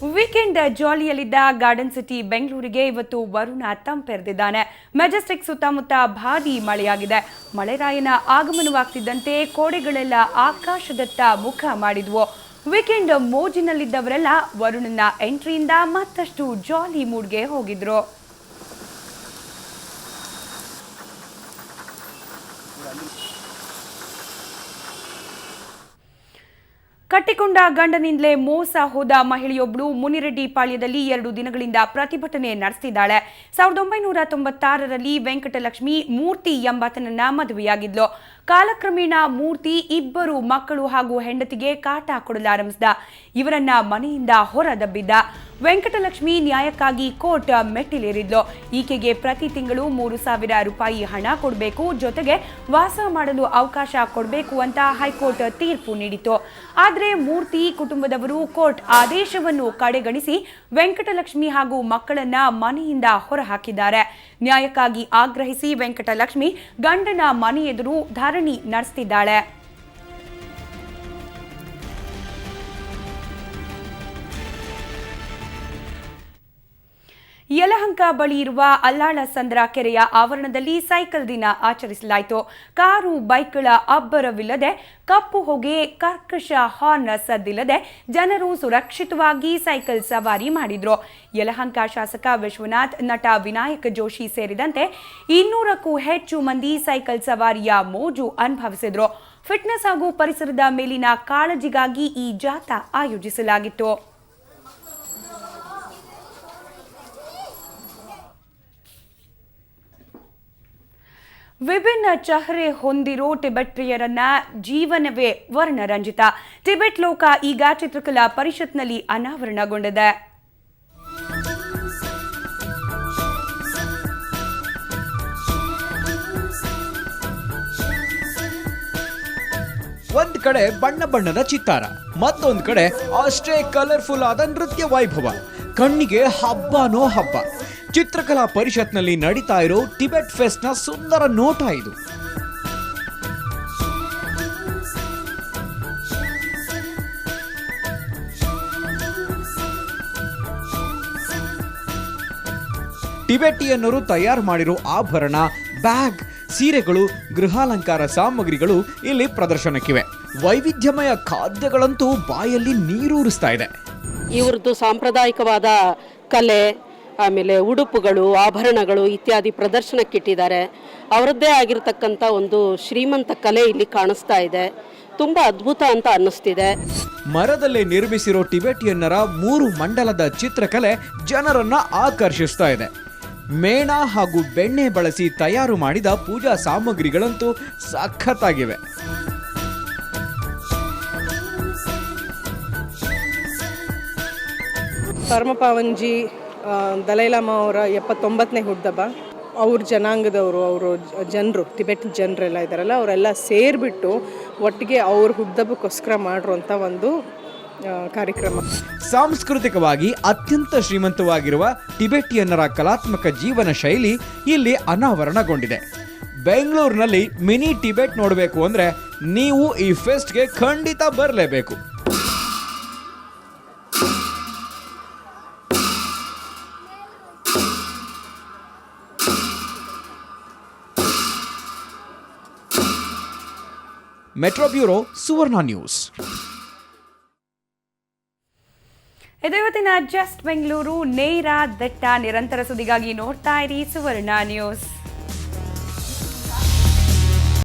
Weekend ಜಾಲಿಯಲ್ಲಿದ್ದ garden city ಬೆಂಗಳೂರಿಗೆ ಇವತ್ತು Varuna ತಂಪೆರೆದಿದ್ದಾನೆ. Majestic ಸುತ್ತಮುತ್ತ ಭಾರೀ ಮಳೆಯಾಗಿದೆ. ಮಳೆರಾಯನ ಆಗಮನವಾಗ್ತಿದ್ದಂತೆ ಕೋಡೆಗಳೆಲ್ಲ ಆಕಾಶದತ್ತ ಮುಖ ಮಾಡಿದ್ವು. ವೀಕೆಂಡ್ ಮೋಜಿನಲ್ಲಿದ್ದವರೆಲ್ಲ ವರುಣನ ಎಂಟ್ರಿಯಿಂದ ಮತ್ತಷ್ಟು ಜಾಲಿ ಮೂಡ್ಗೆ ಹೋಗಿದ್ರು. ಕಟ್ಟಿಕೊಂಡ ಗಂಡನಿಂದಲೇ ಮೋಸ ಹೋದ ಮಹಿಳೆಯೊಬ್ಬಳು ಮುನಿರೆಡ್ಡಿ ಪಾಳ್ಯದಲ್ಲಿ 2 ದಿನಗಳಿಂದ ಪ್ರತಿಭಟನೆ ನಡೆಸಿದ್ದಾಳೆ. 1996ರಲ್ಲಿ ವೆಂಕಟಲಕ್ಷ್ಮಿ ಮೂರ್ತಿ ಎಂಬಾತನನ್ನ ಮದುವೆಯಾಗಿದ್ಲು. ಕಾಲಕ್ರಮೇಣ ಮೂರ್ತಿ 2 ಮಕ್ಕಳು ಹಾಗೂ ಹೆಂಡತಿಗೆ ಕಾಟ ಕೊಡಲಾರಂಭಿಸಿದ. ಇವರನ್ನ ಮನೆಯಿಂದ ಹೊರದಬ್ಬಿದ್ದ. ವೆಂಕಟಲಕ್ಷ್ಮಿ ನ್ಯಾಯಕ್ಕಾಗಿ ಕೋರ್ಟ್ ಮೆಟ್ಟಿಲೇರಿದ್ಲು. ಈಕೆಗೆ ಪ್ರತಿ ತಿಂಗಳು 3,000 ರೂಪಾಯಿ ಹಣ ಕೊಡಬೇಕು, ಜೊತೆಗೆ ವಾಸ ಮಾಡಲು ಅವಕಾಶ ಕೊಡಬೇಕು ಅಂತ ಹೈಕೋರ್ಟ್ ತೀರ್ಪು ನೀಡಿತು. ಆದರೆ ಮೂರ್ತಿ ಕುಟುಂಬದವರು ಕೋರ್ಟ್ ಆದೇಶವನ್ನು ಕಡೆಗಣಿಸಿ ವೆಂಕಟಲಕ್ಷ್ಮಿ ಹಾಗೂ ಮಕ್ಕಳನ್ನ ಮನೆಯಿಂದ ಹೊರಹಾಕಿದ್ದಾರೆ. ನ್ಯಾಯಕ್ಕಾಗಿ ಆಗ್ರಹಿಸಿ ವೆಂಕಟಲಕ್ಷ್ಮಿ ಗಂಡನ ಮನೆ ಎದುರು ಧರಣಿ ನಡೆಸುತ್ತಿದ್ದಾಳೆ. ಯಲಹಂಕ ಬಳಿ ಇರುವ ಅಲ್ಲಾಳಸಂದ್ರ ಕೆರೆಯ ಆವರಣದಲ್ಲಿ ಸೈಕಲ್ ದಿನ ಆಚರಿಸಲಾಯಿತು. ಕಾರು ಬೈಕ್ಗಳ ಅಬ್ಬರವಿಲ್ಲದೆ, ಕಪ್ಪು ಹೊಗೆ, ಕರ್ಕಶ ಹಾರ್ನ್ ಸದ್ದಿಲ್ಲದೆ ಜನರು ಸುರಕ್ಷಿತವಾಗಿ ಸೈಕಲ್ ಸವಾರಿ ಮಾಡಿದ್ರು. ಯಲಹಂಕ ಶಾಸಕ ವಿಶ್ವನಾಥ್, ನಟ ವಿನಾಯಕ್ ಜೋಶಿ ಸೇರಿದಂತೆ 200ಕ್ಕೂ ಹೆಚ್ಚು ಮಂದಿ ಸೈಕಲ್ ಸವಾರಿಯ ಮೋಜು ಅನುಭವಿಸಿದ್ರು. ಫಿಟ್ನೆಸ್ ಹಾಗೂ ಪರಿಸರದ ಮೇಲಿನ ಕಾಳಜಿಗಾಗಿ ಈ ಜಾಥಾ ಆಯೋಜಿಸಲಾಗಿತ್ತು. ವಿಭಿನ್ನ ಚಹರೆ ಹೊಂದಿರೋ ಟಿಬೆಟ್ ಪ್ರಿಯರನ್ನ ಜೀವನವೇ ವರ್ಣರಂಜಿತ. ಟಿಬೆಟ್ ಲೋಕ ಈಗ ಚಿತ್ರಕಲಾ ಪರಿಷತ್ನಲ್ಲಿ ಅನಾವರಣಗೊಂಡಿದೆ. ಒಂದ್ ಕಡೆ ಬಣ್ಣ ಬಣ್ಣದ ಚಿತ್ತಾರ, ಮತ್ತೊಂದ್ ಕಡೆ ಅಷ್ಟೇ ಕಲರ್ಫುಲ್ ಆದ ನೃತ್ಯ ವೈಭವ. ಕಣ್ಣಿಗೆ ಹಬ್ಬನೋ ಹಬ್ಬ. ಚಿತ್ರಕಲಾ ಪರಿಷತ್ನಲ್ಲಿ ನಡೀತಾ ಇರೋ ಟಿಬೆಟ್ ಫೆಸ್ಟ್ ನ ಸುಂದರ ನೋಟ ಇದು. ಟಿಬೆಟಿಯನ್ನರು ತಯಾರು ಮಾಡಿರೋ ಆಭರಣ, ಬ್ಯಾಗ್, ಸೀರೆಗಳು, ಗೃಹಾಲಂಕಾರ ಸಾಮಗ್ರಿಗಳು ಇಲ್ಲಿ ಪ್ರದರ್ಶನಕ್ಕಿವೆ. ವೈವಿಧ್ಯಮಯ ಖಾದ್ಯಗಳಂತೂ ಬಾಯಲ್ಲಿ ನೀರೂರಿಸ್ತಾ ಇದೆ. ಇವ್ರದ್ದು ಸಾಂಪ್ರದಾಯಿಕವಾದ ಕಲೆ, ಆಮೇಲೆ ಉಡುಪುಗಳು, ಆಭರಣಗಳು ಇತ್ಯಾದಿ ಪ್ರದರ್ಶನಕ್ಕಿಟ್ಟಿದ್ದಾರೆ. ಅವರದ್ದೇ ಆಗಿರತಕ್ಕಂಥ ಒಂದು ಶ್ರೀಮಂತ ಕಲೆ ಇಲ್ಲಿ ಕಾಣಿಸ್ತಾ ಇದೆ. ತುಂಬಾ ಅದ್ಭುತ ಅಂತ ಅನ್ನಿಸ್ತಿದೆ. ಮರದಲ್ಲೇ ನಿರ್ಮಿಸಿರೋ ಟಿಬೆಟಿಯನ್ನರ 3 ಮಂಡಲದ ಚಿತ್ರಕಲೆ ಜನರನ್ನ ಆಕರ್ಷಿಸ್ತಾ ಇದೆ. ಮೇಣ ಹಾಗೂ ಬೆಣ್ಣೆ ಬಳಸಿ ತಯಾರು ಮಾಡಿದ ಪೂಜಾ ಸಾಮಗ್ರಿಗಳಂತೂ ಸಖತ್ತಾಗಿವೆ. ಪರಮಪಾವನ್ಜಿ ದಲೈಲಾಮಾ ಅವರ 79ನೇ ಹುಟ್ಟುಹಬ್ಬ. ಅವ್ರ ಜನಾಂಗದವರು, ಅವರು ಜನರು, ಟಿಬೆಟ್ ಜನರೆಲ್ಲ ಇದ್ದಾರಲ್ಲ, ಅವರೆಲ್ಲ ಸೇರಿಬಿಟ್ಟು ಒಟ್ಟಿಗೆ ಅವ್ರ ಹುಟ್ಟುಹಬ್ಬಕ್ಕೋಸ್ಕರ ಮಾಡಿರುವಂಥ ಒಂದು ಕಾರ್ಯಕ್ರಮ. ಸಾಂಸ್ಕೃತಿಕವಾಗಿ ಅತ್ಯಂತ ಶ್ರೀಮಂತವಾಗಿರುವ ಟಿಬೆಟಿಯನ್ನರ ಕಲಾತ್ಮಕ ಜೀವನ ಶೈಲಿ ಇಲ್ಲಿ ಅನಾವರಣಗೊಂಡಿದೆ. ಬೆಂಗಳೂರಿನಲ್ಲಿ ಮಿನಿ ಟಿಬೆಟ್ ನೋಡಬೇಕು ಅಂದ್ರೆ ನೀವು ಈ ಫೆಸ್ಟ್ಗೆ ಖಂಡಿತ ಬರಲೇಬೇಕು. ಮೆಟ್ರೋ ಬ್ಯೂರೋ, ಸುವರ್ಣ ನ್ಯೂಸ್. ಇದು ಇವತ್ತಿನ ಜಸ್ಟ್ ಬೆಂಗಳೂರು. ನೇರ ದಿಟ್ಟ ನಿರಂತರ ಸುದ್ದಿಗಾಗಿ ನೋಡ್ತಾ ಇರಿ ಸುವರ್ಣ ನ್ಯೂಸ್.